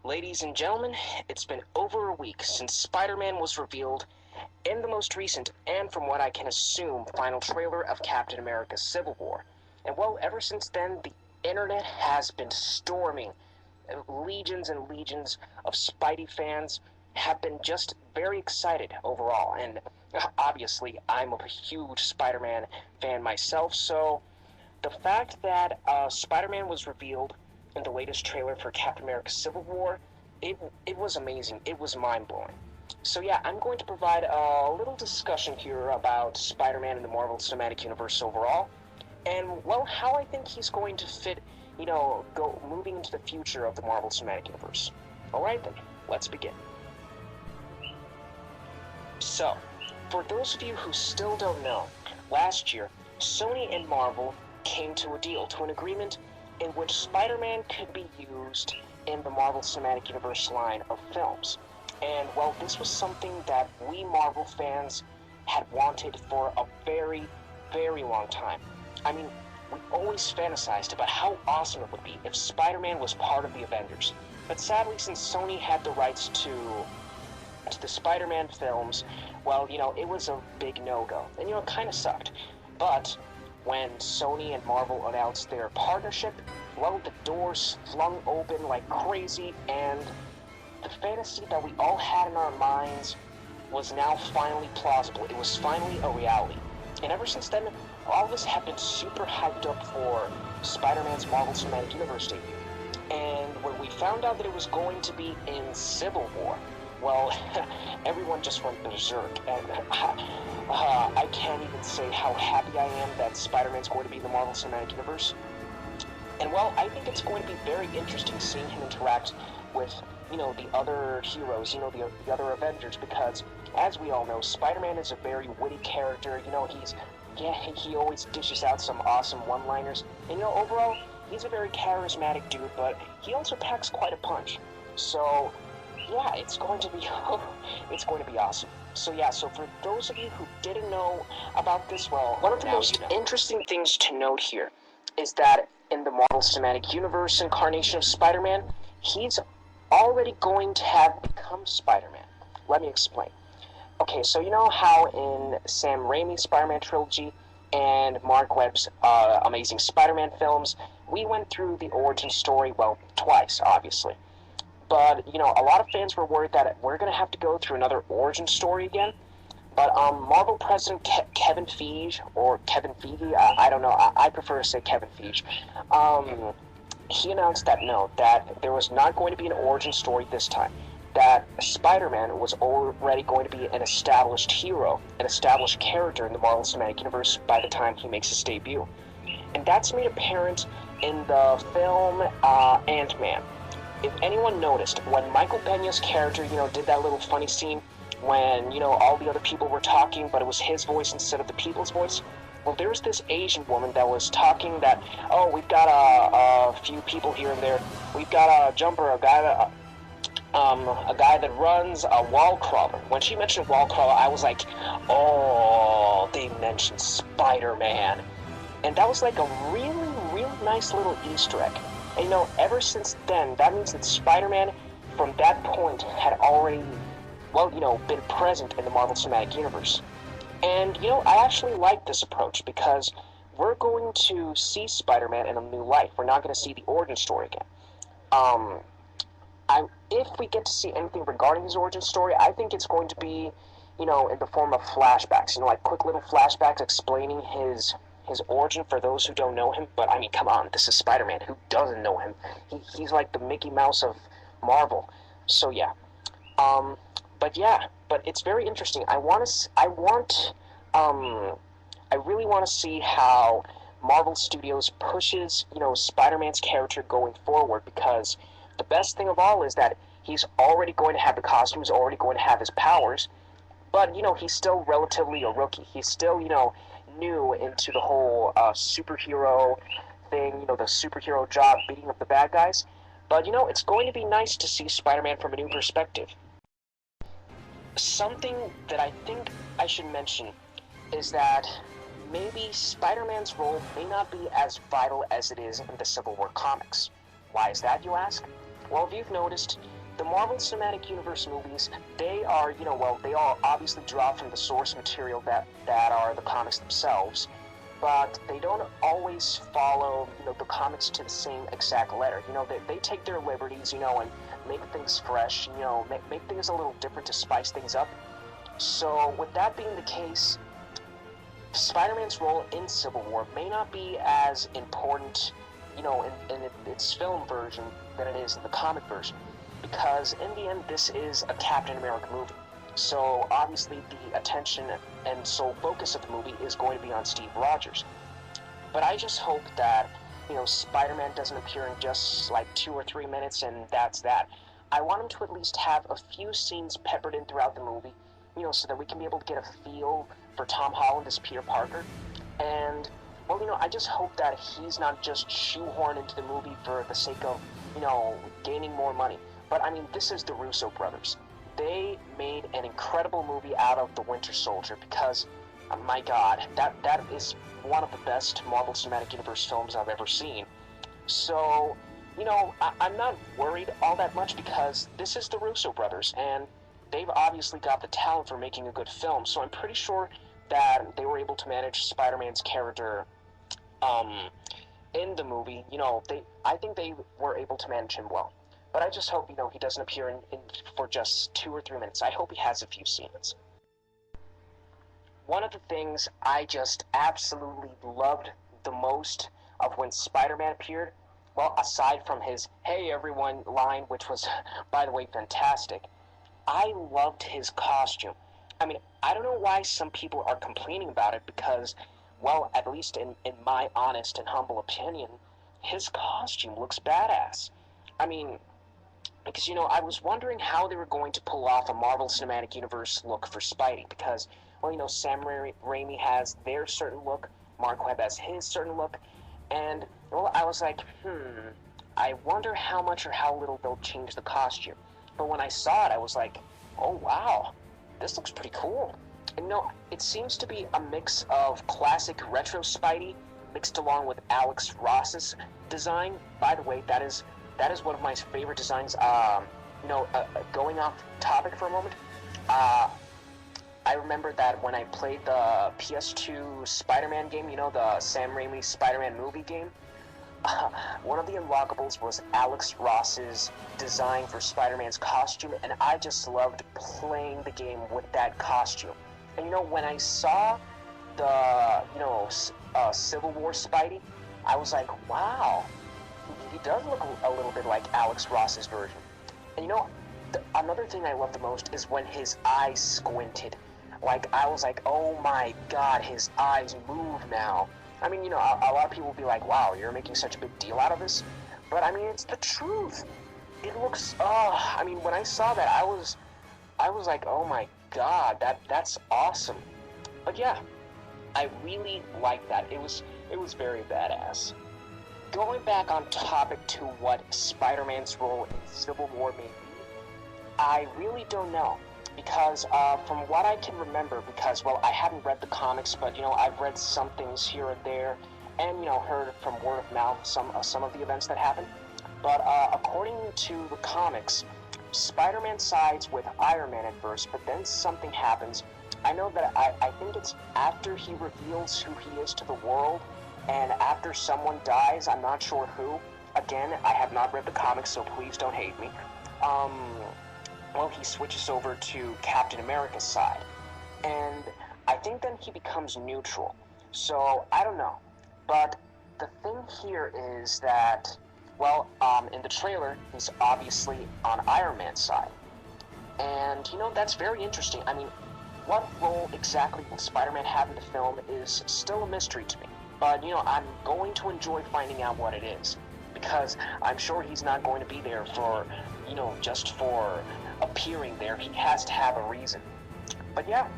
Ladies and gentlemen, it's been over a week since Spider-Man was revealed in the most recent, and from what I can assume, final trailer of Captain America Civil War. And well, ever since then, the internet has been storming. Legions and legions of Spidey fans have been just very excited overall. And obviously, I'm a huge Spider-Man fan myself, so the fact that Spider-Man was revealed in the latest trailer for Captain America Civil War, it was amazing. It was mind-blowing. So yeah, I'm going to provide a little discussion here about Spider-Man in the Marvel Cinematic Universe overall, and well, how I think he's going to fit, moving into the future of the Marvel Cinematic Universe. Alright then, let's begin. So, for those of you who still don't know, last year, Sony and Marvel came to a deal, to an agreement in which Spider-Man could be used in the Marvel Cinematic Universe line of films. And, well, this was something that we Marvel fans had wanted for a very, very long time. I mean, we always fantasized about how awesome it would be if Spider-Man was part of the Avengers. But sadly, since Sony had the rights to the Spider-Man films, well, it was a big no-go. And, it kind of sucked. But when Sony and Marvel announced their partnership, well, the doors flung open like crazy, and the fantasy that we all had in our minds was now finally plausible. It was finally a reality. And ever since then, all of us have been super hyped up for Spider-Man's Marvel Cinematic Universe debut. And when we found out that it was going to be in Civil War, well, everyone just went berserk, and I can't even say how happy I am that Spider-Man's going to be in the Marvel Cinematic Universe. And well, I think it's going to be very interesting seeing him interact with, the other heroes, the other Avengers, because, as we all know, Spider-Man is a very witty character. He always dishes out some awesome one-liners, and, overall, he's a very charismatic dude, but he also packs quite a punch. So, yeah, it's going to be awesome. So for those of you who didn't know about this, well, one of the most interesting things to note here is that in the Marvel Cinematic Universe incarnation of Spider-Man, he's already going to have become Spider-Man. Let me explain. Okay, so you know how in Sam Raimi's Spider-Man trilogy and Mark Webb's Amazing Spider-Man films, we went through the origin story, well, twice, obviously. But, a lot of fans were worried that we're going to have to go through another origin story again. But Marvel President Kevin Feige, or Kevin Feige, I don't know, I prefer to say Kevin Feige, he announced that that there was not going to be an origin story this time. That Spider-Man was already going to be an established hero, an established character in the Marvel Cinematic Universe by the time he makes his debut. And that's made apparent in the film Ant-Man. If anyone noticed, when Michael Peña's character, did that little funny scene when, all the other people were talking, but it was his voice instead of the people's voice, well, there was this Asian woman that was talking that, oh, we've got a few people here and there. We've got a jumper, a guy that runs a wall crawler. When she mentioned wall crawler, I was like, oh, they mentioned Spider-Man. And that was like a really, really nice little Easter egg. And ever since then, that means that Spider-Man, from that point, had already, been present in the Marvel Cinematic Universe. And, I actually like this approach because we're going to see Spider-Man in a new light. We're not going to see the origin story again. If we get to see anything regarding his origin story, I think it's going to be, in the form of flashbacks, like quick little flashbacks explaining his origin for those who don't know him. But I mean, come on, this is Spider-Man. Who doesn't know him? He's like the Mickey Mouse of Marvel. So yeah. But it's very interesting. I really want to see how Marvel Studios pushes, Spider-Man's character going forward, because the best thing of all is that he's already going to have the costumes, already going to have his powers, but, he's still relatively a rookie. He's still, new into the whole superhero thing, the superhero job, beating up the bad guys. But, it's going to be nice to see Spider-Man from a new perspective. Something that I think I should mention is that maybe Spider-Man's role may not be as vital as it is in the Civil War comics. Why is that, you ask? Well, if you've noticed, the Marvel Cinematic Universe movies, they are, they all obviously draw from the source material that are the comics themselves, but they don't always follow, the comics to the same exact letter. They take their liberties, and make things fresh, make things a little different to spice things up. So, with that being the case, Spider-Man's role in Civil War may not be as important, in its film version than it is in the comic version, because in the end, this is a Captain America movie. So obviously the attention and sole focus of the movie is going to be on Steve Rogers. But I just hope that, Spider-Man doesn't appear in just like 2 or 3 minutes and that's that. I want him to at least have a few scenes peppered in throughout the movie, so that we can be able to get a feel for Tom Holland as Peter Parker. And, well, I just hope that he's not just shoehorned into the movie for the sake of, gaining more money. But, I mean, this is the Russo brothers. They made an incredible movie out of The Winter Soldier because, my God, that is one of the best Marvel Cinematic Universe films I've ever seen. So, I'm not worried all that much because this is the Russo brothers, and they've obviously got the talent for making a good film, so I'm pretty sure that they were able to manage Spider-Man's character in the movie. I think they were able to manage him well. But I just hope, he doesn't appear in for just 2 or 3 minutes. I hope he has a few scenes. One of the things I just absolutely loved the most of when Spider-Man appeared, well, aside from his "Hey everyone" line, which was, by the way, fantastic, I loved his costume. I mean, I don't know why some people are complaining about it because, well, at least in my honest and humble opinion, his costume looks badass. I mean, because, I was wondering how they were going to pull off a Marvel Cinematic Universe look for Spidey, because, well, Sam Raimi has their certain look, Mark Webb has his certain look, and, well, I was like, I wonder how much or how little they'll change the costume. But when I saw it, I was like, oh, wow, this looks pretty cool. And, it seems to be a mix of classic retro Spidey mixed along with Alex Ross's design. By the way, that is one of my favorite designs. Going off topic for a moment, I remember that when I played the PS2 Spider-Man game, the Sam Raimi Spider-Man movie game, one of the unlockables was Alex Ross's design for Spider-Man's costume, and I just loved playing the game with that costume. And, when I saw the, Civil War Spidey, I was like, wow, he does look a little bit like Alex Ross's version. And another thing I love the most is when his eyes squinted. Like, I was like, oh my God, his eyes move now. I mean, a lot of people will be like, wow, you're making such a big deal out of this. But, I mean, it's the truth. It looks, when I saw that, I was like, oh my God, that's awesome. But yeah, I really liked that. It was very badass. Going back on topic to what Spider-Man's role in Civil War may be, I really don't know. Because from what I can remember, because, well, I haven't read the comics, but, I've read some things here and there, and, heard from word of mouth some of the events that happened. But according to the comics, Spider-Man sides with Iron Man at first, but then something happens. I know that I think it's after he reveals who he is to the world, and after someone dies, I'm not sure who. Again, I have not read the comics, so please don't hate me. Well, he switches over to Captain America's side. And I think then he becomes neutral. So, I don't know. But the thing here is that, well, in the trailer, he's obviously on Iron Man's side. And, that's very interesting. I mean, what role exactly will Spider-Man have in the film is still a mystery to me. But, I'm going to enjoy finding out what it is. Because I'm sure he's not going to be there for, just for appearing there. He has to have a reason. But yeah,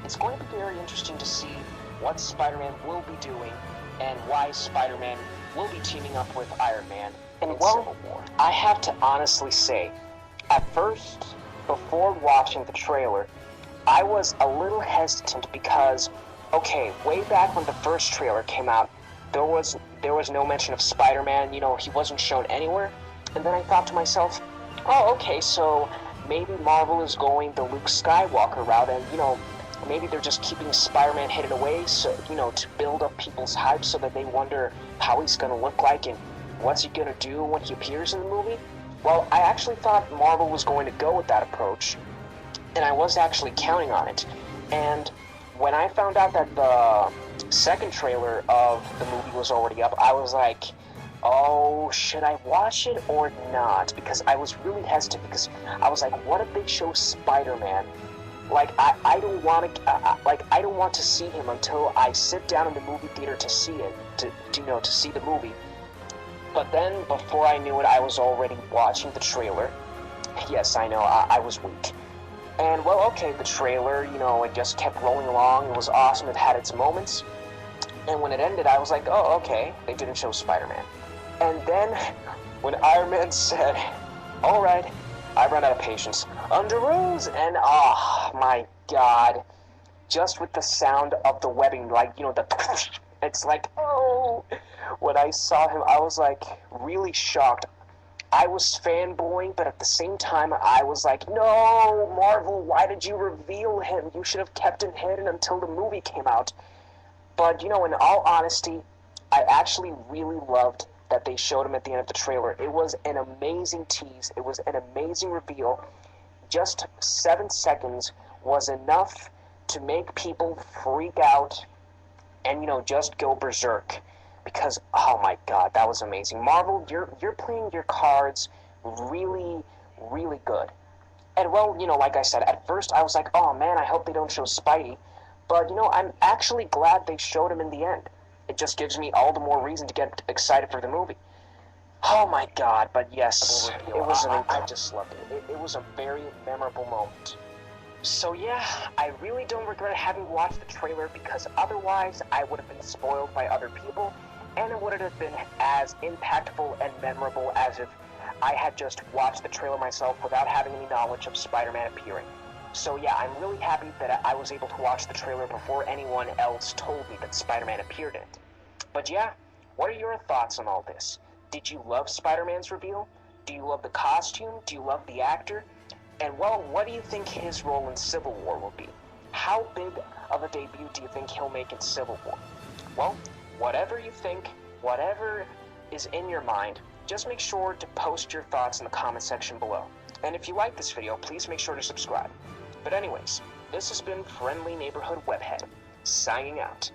it's going to be very interesting to see what Spider-Man will be doing and why Spider-Man will be teaming up with Iron Man in Civil War. I have to honestly say, at first, before watching the trailer, I was a little hesitant because, okay, way back when the first trailer came out, there was no mention of Spider-Man, he wasn't shown anywhere. And then I thought to myself, oh, okay, so maybe Marvel is going the Luke Skywalker route, and, maybe they're just keeping Spider-Man hidden away, so, to build up people's hype so that they wonder how he's gonna look like and what's he gonna do when he appears in the movie. Well, I actually thought Marvel was going to go with that approach, and I was actually counting on it. And when I found out that the second trailer of the movie was already up, I was like, oh, should I watch it or not? Because I was really hesitant, because I was like, what if they show Spider-Man? Like, I don't want to see him until I sit down in the movie theater to see it, to see the movie. But then, before I knew it, I was already watching the trailer. Yes, I know, I was weak. And, well, okay, the trailer, it just kept rolling along. It was awesome. It had its moments. And when it ended, I was like, oh, okay, they didn't show Spider-Man. And then, when Iron Man said, all right, I ran out of patience. Underoos! And, oh, my God. Just with the sound of the webbing, like, the... It's like, oh... When I saw him, I was, like, really shocked. I was fanboying, but at the same time, I was like, no, Marvel, why did you reveal him? You should have kept him hidden until the movie came out. But, in all honesty, I actually really loved that they showed him at the end of the trailer. It was an amazing tease. It was an amazing reveal. Just 7 seconds was enough to make people freak out and, just go berserk. Because, oh my God, that was amazing. Marvel, you're playing your cards really, really good. And, well, like I said, at first I was like, oh man, I hope they don't show Spidey. But, I'm actually glad they showed him in the end. It just gives me all the more reason to get excited for the movie. Oh my God, but yes, it was I just loved it. It was a very memorable moment. So yeah, I really don't regret having watched the trailer, because otherwise I would have been spoiled by other people, and it wouldn't have been as impactful and memorable as if I had just watched the trailer myself without having any knowledge of Spider-Man appearing. So yeah, I'm really happy that I was able to watch the trailer before anyone else told me that Spider-Man appeared in it. But yeah, what are your thoughts on all this? Did you love Spider-Man's reveal? Do you love the costume? Do you love the actor? And well, what do you think his role in Civil War will be? How big of a debut do you think he'll make in Civil War? Well, whatever you think, whatever is in your mind, just make sure to post your thoughts in the comment section below. And if you like this video, please make sure to subscribe. But anyways, this has been Friendly Neighborhood Webhead, signing out.